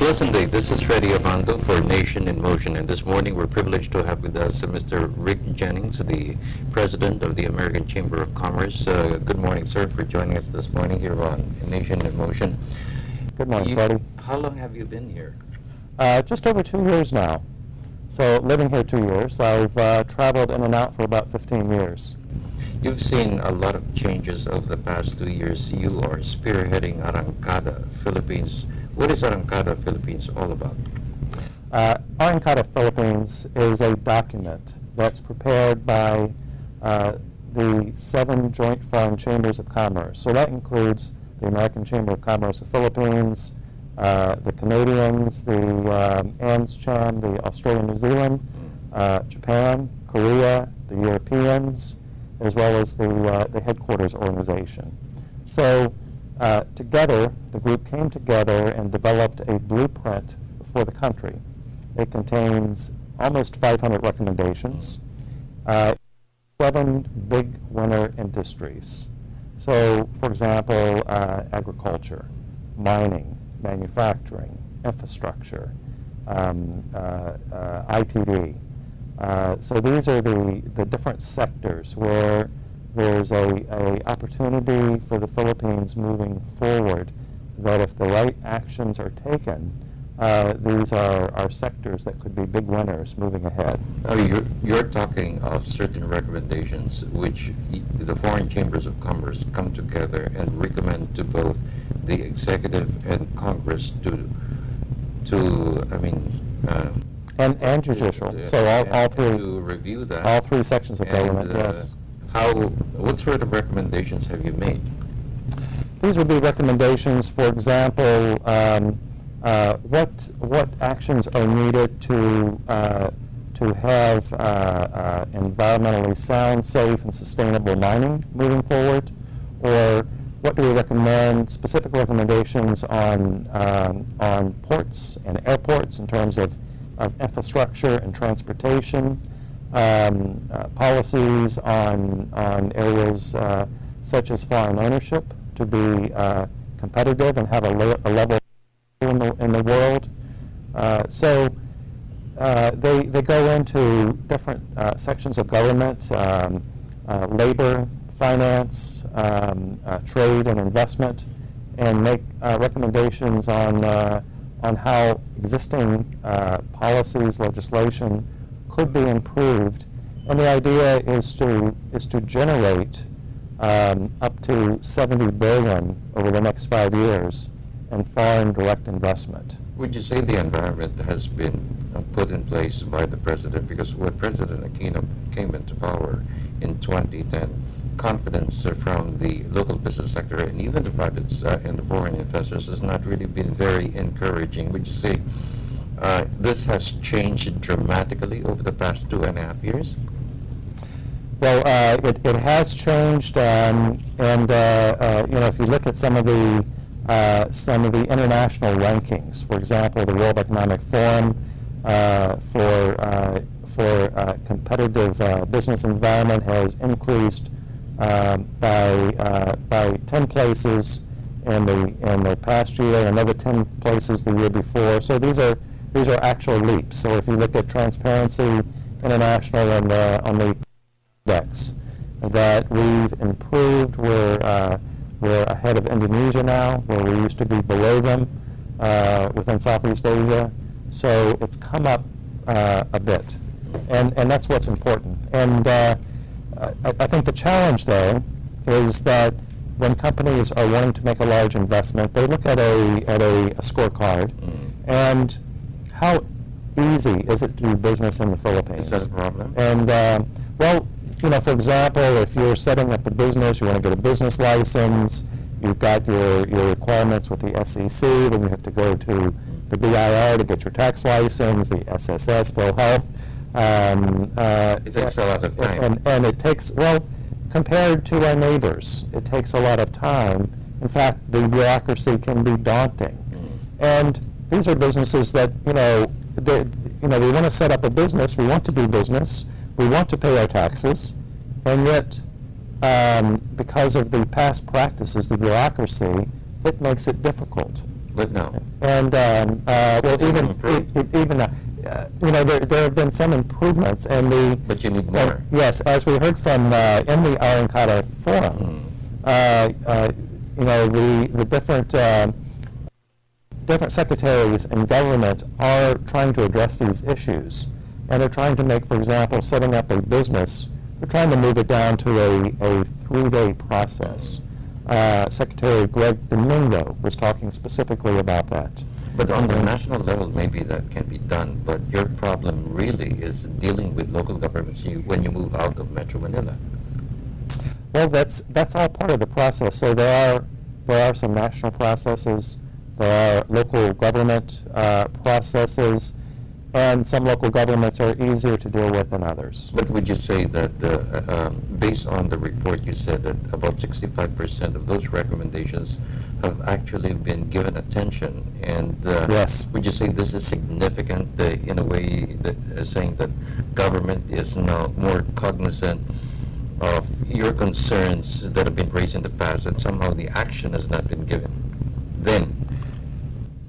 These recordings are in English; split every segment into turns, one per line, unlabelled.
Pleasant day. This is Freddie Abando for Nation in Motion, and this morning we're privileged to have with us Mr. Jennings, the President of the American Chamber of Commerce. Good morning, sir, for joining us this morning here on Nation in Motion.
Good morning, Freddie.
How long have you been here?
Just over 2 years now. So living here 2 years. I've traveled in and out for about 15 years.
You've seen a lot of changes over the past 2 years. You are spearheading Arangkada, Philippines. What is Arangkada, Philippines all about?
Arangkada, Philippines is a document that's prepared by the 7 joint foreign chambers of commerce. So that includes the American Chamber of Commerce of Philippines, the Canadians, the ANSCHAM, the Australia, New Zealand, Japan, Korea, the Europeans, as well as the headquarters organization. So together, the group came together and developed a blueprint for the country. It contains almost 500 recommendations, 7 big winner industries. So, for example, agriculture, mining, manufacturing, infrastructure, ITD. So these are the different sectors where there's a opportunity for the Philippines moving forward, that if the right actions are taken, these are sectors that could be big winners moving ahead.
Oh, you're talking of certain recommendations which the foreign chambers of commerce come together and recommend to both the executive and Congress
and judicial. So all three
to review that.
All 3 sections of government. Yes.
What sort of recommendations have you made?
These would be recommendations, for example, what actions are needed to have environmentally sound, safe, and sustainable mining moving forward, or what do we recommend, specific recommendations on ports and airports in terms of infrastructure and transportation, policies on areas such as foreign ownership to be competitive and have a level in the world. So they go into different sections of government, labor, finance, trade and investment, and make recommendations on how existing policies, legislation could be improved. And the idea is to generate up to $70 billion over the next 5 years in foreign direct investment.
Would you say the environment has been put in place by the president? Because when President Aquino came into power in 2010, confidence from the local business sector and even the privates and the foreign investors has not really been very encouraging. Would you say this has changed dramatically over the past 2.5 years?
Well, it has changed, and if you look at some of the international rankings, for example, the World Economic Forum for competitive business environment has increased by 10 places in the past year, another 10 places the year before. So these are actual leaps. So if you look at Transparency International and on the index, that we've improved. We're ahead of Indonesia now, where we used to be below them within Southeast Asia. So it's come up a bit, and that's what's important. And I think the challenge, though, is that when companies are wanting to make a large investment, they look at a scorecard, and how easy is it to do business in the Philippines?
Is that a problem?
And for example, if you're setting up a business, you want to get a business license, you've got your requirements with the SEC, then you have to go to the BIR to get your tax license, the SSS, Full Health.
It takes a lot of time.
And it takes, compared to our neighbors, it takes a lot of time. In fact, the bureaucracy can be daunting. And these are businesses that, we want to set up a business, we want to do business, we want to pay our taxes, and yet, because of the past practices, the bureaucracy, it makes it difficult.
But no.
And well,
Some
even
improved.
even you know, there have been some improvements, and
But you need more.
yes, as we heard from in the Arangkada forum, you know, the different secretaries in government are trying to address these issues, and they're trying to make, for example, setting up a business, they're trying to move it down to a 3-day process. Secretary Greg Domingo was talking specifically about that.
But on the national level, maybe that can be done. But your problem really is dealing with local governments when you move out of Metro Manila.
Well, that's all part of the process. So there are some national processes, there are local government processes, and some local governments are easier to deal with than others.
But would you say that, based on the report, you said that about 65% of those recommendations have actually been given attention? And
Yes.
would you say this is significant in a way that saying that government is now more cognizant of your concerns that have been raised in the past, and somehow the action has not been given then?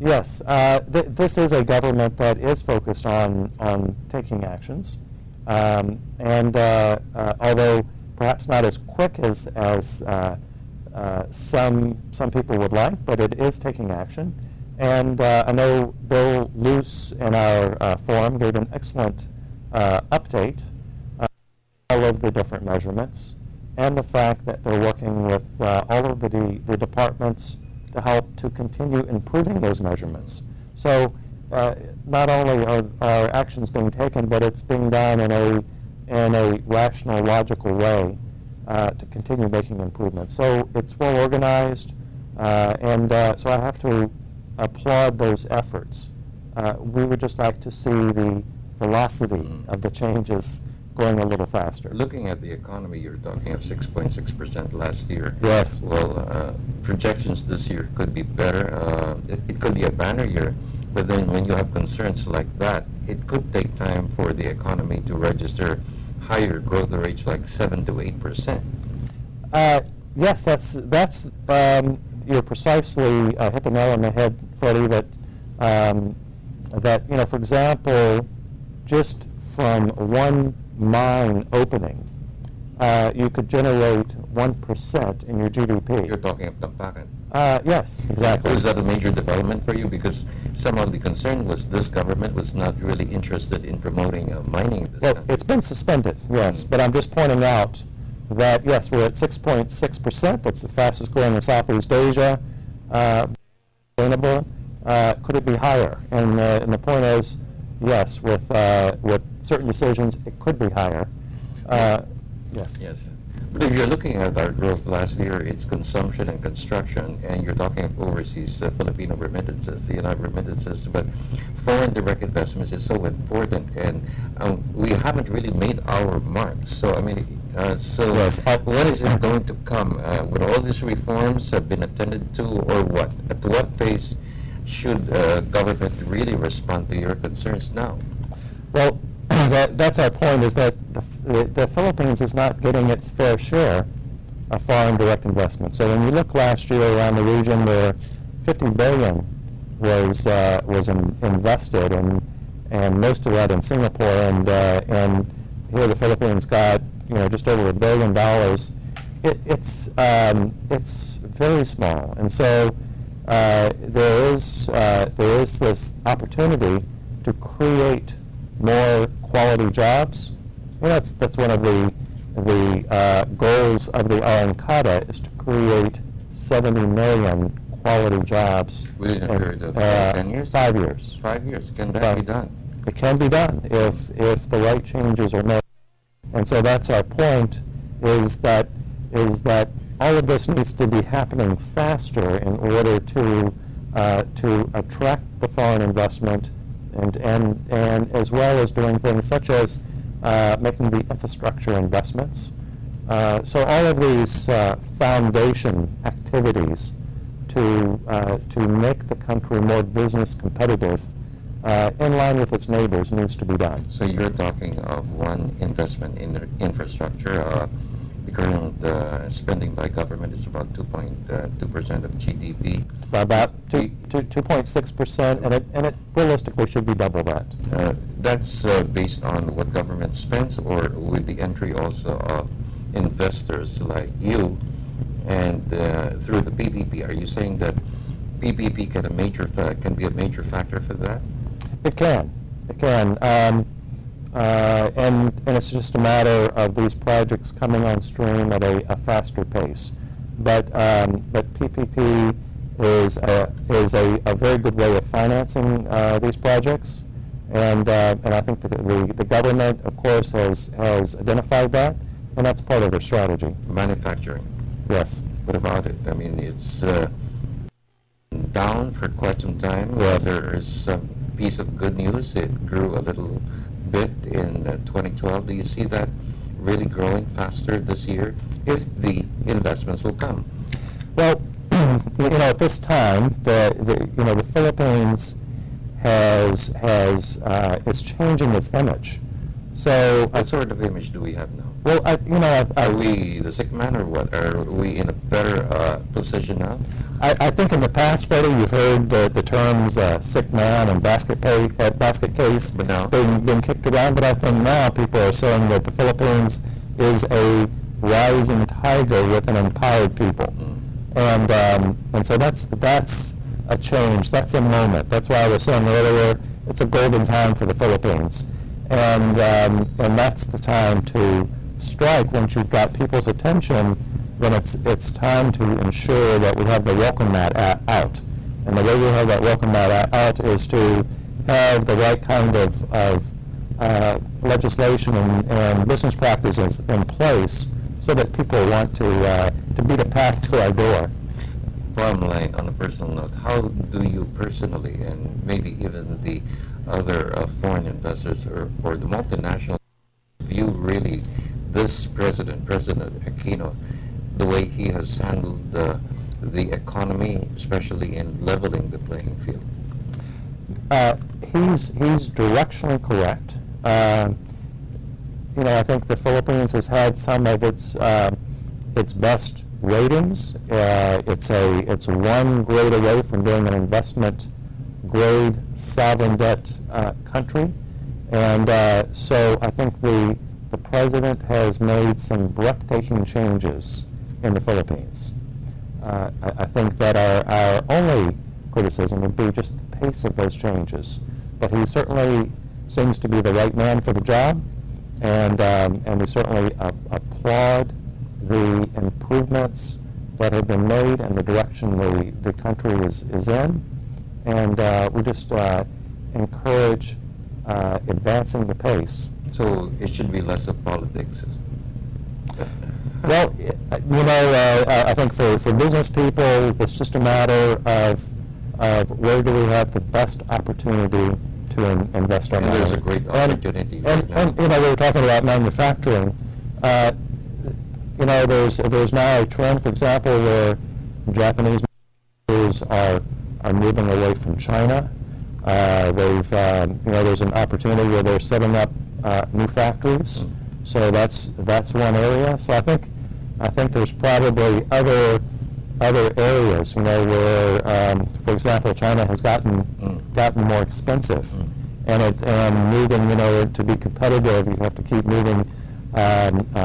Yes, this is a government that is focused on taking actions, and although perhaps not as quick as some people would like, but it is taking action. And I know Bill Luce in our forum gave an excellent update all of the different measurements, and the fact that they're working with all of the departments to help to continue improving those measurements. So not only are actions being taken, but it's being done in a rational, logical way to continue making improvements. So it's well organized, and so I have to applaud those efforts. We would just like to see the velocity of the changes going a little faster.
Looking at the economy, you're talking of 6.6% last year.
Yes.
Well, projections this year could be better. It could be a banner year, but then when you have concerns like that, it could take time for the economy to register higher growth rates like 7 to 8%.
Yes, that's you're precisely hit the nail on the head, Freddie. That you know, for example, just from one mine opening, you could generate 1% in your GDP.
You're talking of Tampakan.
Yes, exactly.
Was that a major development for you? Because somehow the concern was this government was not really interested in promoting mining in this
Well,
country.
it's been suspended, yes, but I'm just pointing out that, yes, we're at 6.6%. That's the fastest growing in Southeast Asia. Sustainable. Could it be higher? And the point is, yes, with certain decisions, it could be higher. Yes.
Yes. But if you're looking at our growth last year, it's consumption and construction, and you're talking of overseas Filipino remittances, remittances, but foreign direct investments is so important, and we haven't really made our marks. So, I mean,
Yes.
When is it going to come? Would all these reforms have been attended to, or what? At what pace should government really respond to your concerns now?
Well, that's our point, is that the Philippines is not getting its fair share of foreign direct investment. So when you look last year around the region where $50 billion was invested, and most of that in Singapore, and here the Philippines got just over $1 billion. It's very small, and so there is this opportunity to create more quality jobs. Well, that's one of the goals of the Arangkada, is to create 70 million quality jobs
within a period of 10 years?
5 years.
5 years. Can that be done?
It can be done if the right changes are made. And so that's our point, is that all of this needs to be happening faster in order to attract the foreign investment, and as well as doing things such as making the infrastructure investments. So all of these foundation activities to make the country more business competitive in line with its neighbors needs to be done.
So you're talking of one investment in infrastructure. The current spending by government is about 2.2% of GDP.
About 2.6%, and it realistically should be double that.
That's based on what government spends, or with the entry also of investors like you, and through the PPP. Are you saying that PPP can be a major factor for that?
It can. And it's just a matter of these projects coming on stream at a faster pace. But PPP is a very good way of financing these projects, and I think that the government, of course, has identified that, and that's part of their strategy.
Manufacturing.
Yes.
What about it? I mean, it's down for quite some time.
Yes.
There is some piece of good news. It grew a little bit in 2012. Do you see that really growing faster this year if the investments will come?
Well, at this time, the Philippines is changing its image. So,
What sort of image do we have now?
well,
Are we the sick man, or what? Are we in a better position now?
I think in the past, Freddie, you've heard the terms sick man and basket case
But now?
being kicked around, but I think now people are saying that the Philippines is a rising tiger with an empowered people. And so that's a change. That's a moment. That's why I was saying earlier, it's a golden time for the Philippines. And that's the time to strike. Once you've got people's attention, then it's time to ensure that we have the welcome mat out. And the way we have that welcome mat out is to have the right kind of legislation and business practices in place so that people want to beat a path to our door.
Bottom line, on a personal note, how do you personally, and maybe even the other foreign investors or the multinational, view really this President Aquino, the way he has handled the economy, especially in leveling the playing field?
He's directionally correct. I think the Philippines has had some of its best ratings. It's one grade away from being an investment grade sovereign debt country, and so I think the president has made some breathtaking changes in the Philippines. I think that our only criticism would be just the pace of those changes, but he certainly seems to be the right man for the job, and we certainly applaud the improvements that have been made and the direction the country is in, and we just encourage advancing the pace.
So it should be less of politics.
Well, I think for business people, it's just a matter of where do we have the best opportunity to invest our money.
And there's a great opportunity right now.
And we were talking about manufacturing. There's now a trend, for example, where Japanese manufacturers are moving away from China. There's an opportunity where they're setting up new factories. So that's one area. So I think there's probably other areas, where, for example, China has gotten more expensive, and moving, to be competitive, you have to keep moving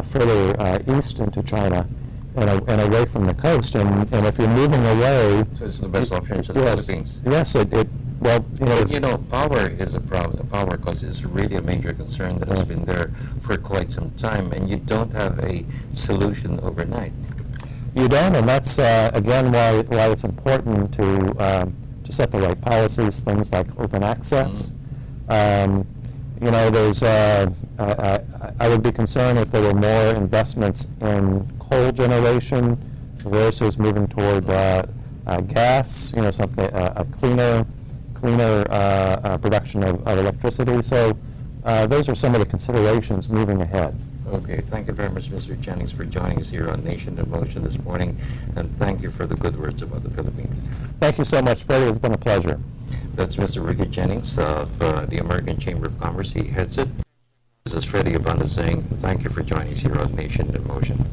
further east into China and away from the coast. And if you're moving away,
So it's the best option for the Philippines.
Yes,
Power is a problem. Power cost is really a major concern that has been there for quite some time, and you don't have a solution overnight.
You don't, and that's again why it's important to set the right policies, things like open access. There's I would be concerned if there were more investments in coal generation versus moving toward gas. Something a cleaner production of electricity. So those are some of the considerations moving ahead.
Okay, thank you very much, Mr. Jennings, for joining us here on Nation in Motion this morning, and thank you for the good words about the Philippines.
Thank you so much, Freddie. It's been a pleasure.
That's Mr. Ricky Jennings of the American Chamber of Commerce. He heads it. This is Freddie Abando saying thank you for joining us here on Nation in Motion.